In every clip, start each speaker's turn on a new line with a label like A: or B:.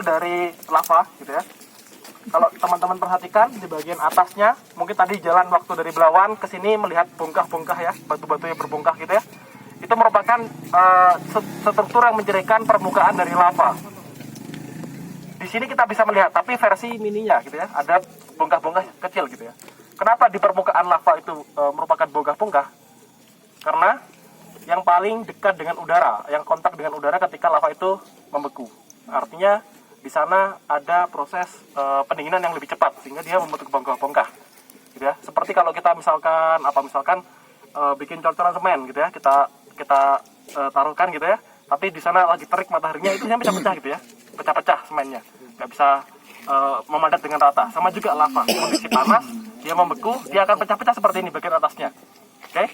A: dari lava gitu ya. Kalau teman-teman perhatikan di bagian atasnya, mungkin tadi jalan waktu dari Belawan ke sini melihat bongkah-bongkah ya, batu-batu yang berbongkah gitu ya. Itu merupakan struktur yang menjadikan permukaan dari lava. Di sini kita bisa melihat, tapi versi mininya gitu ya, ada bongkah-bongkah kecil gitu ya. Kenapa di permukaan lava itu merupakan bongkah-bongkah? Karena yang paling dekat dengan udara, yang kontak dengan udara ketika lava itu membeku. Artinya di sana ada proses pendinginan yang lebih cepat sehingga dia membentuk bongkah-bongkah. Gitu ya. Seperti kalau kita misalkan bikin cocoran semen gitu ya, kita taruhkan gitu ya. Tapi di sana lagi terik mataharinya itu bisa pecah gitu ya. Pecah-pecah semennya. Nggak bisa memadat dengan rata. Sama juga lava, kondisi panas, dia membeku, dia akan pecah-pecah seperti ini bagian atasnya. Oke?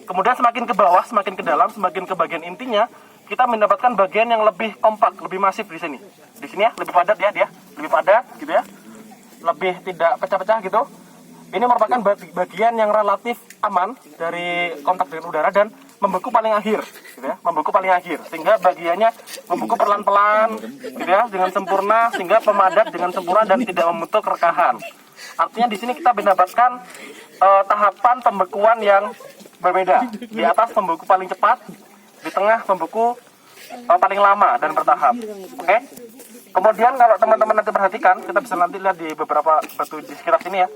A: Kemudian semakin ke bawah, semakin ke dalam, semakin ke bagian intinya, kita mendapatkan bagian yang lebih kompak, lebih masif di sini. Di sini ya, lebih padat ya dia, lebih padat gitu ya. Lebih tidak pecah-pecah gitu. Ini merupakan bagian yang relatif aman dari kontak dengan udara dan membeku paling akhir, gitu ya. Membeku paling akhir, sehingga bagiannya membeku pelan-pelan, gitu ya, dengan sempurna, sehingga pemadat dengan sempurna dan tidak membentuk rekahan. Artinya di sini kita mendapatkan tahapan pembekuan yang berbeda. Di atas pembeku paling cepat, di tengah pembeku paling lama dan bertahap. Oke? Kemudian kalau teman-teman nanti perhatikan, kita bisa nanti lihat di beberapa batu di sekitar sini ya.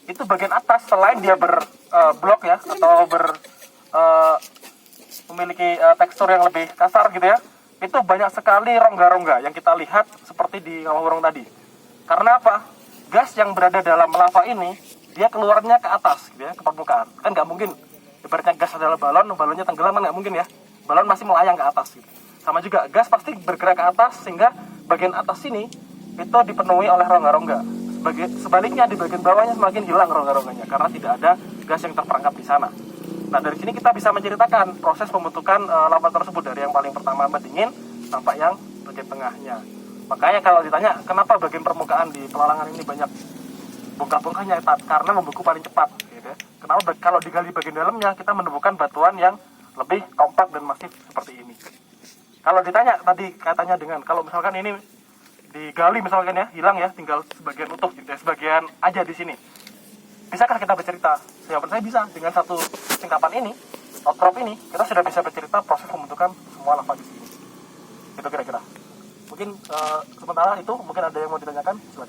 A: Itu bagian atas selain dia berblok ya atau memiliki tekstur yang lebih kasar gitu ya. Itu banyak sekali rongga-rongga yang kita lihat seperti di kawah tadi. Karena apa? Gas yang berada dalam lava ini dia keluarnya ke atas gitu ya, ke permukaan. Kan nggak mungkin ibaratnya gas adalah balon, balonnya tenggelam kan nggak mungkin ya. Balon masih melayang ke atas gitu. Sama juga gas pasti bergerak ke atas sehingga bagian atas sini itu dipenuhi oleh rongga-rongga. Sebaliknya di bagian bawahnya semakin hilang rongga-rongganya karena tidak ada gas yang terperangkap di sana. Nah dari sini kita bisa menceritakan proses pembentukan lava tersebut dari yang paling pertama mendingin sampai yang bagian tengahnya. Makanya kalau ditanya kenapa bagian permukaan di pelalangan ini banyak bongkah-bongkahnya, karena membeku paling cepat. Gitu ya. Kenapa kalau digali bagian dalamnya kita menemukan batuan yang lebih kompak dan masif seperti ini. Kalau ditanya tadi katanya dengan kalau misalkan ini digali misalkan ya hilang ya tinggal sebagian utuh gitu ya, sebagian aja di sini. Bisakah kita bercerita? Jawaban saya bisa. Dengan satu singkapan ini, outcrop ini, kita sudah bisa bercerita proses pembentukan semua lava di sini. Itu kira-kira. Mungkin sementara itu mungkin ada yang mau ditanyakan. Silakan.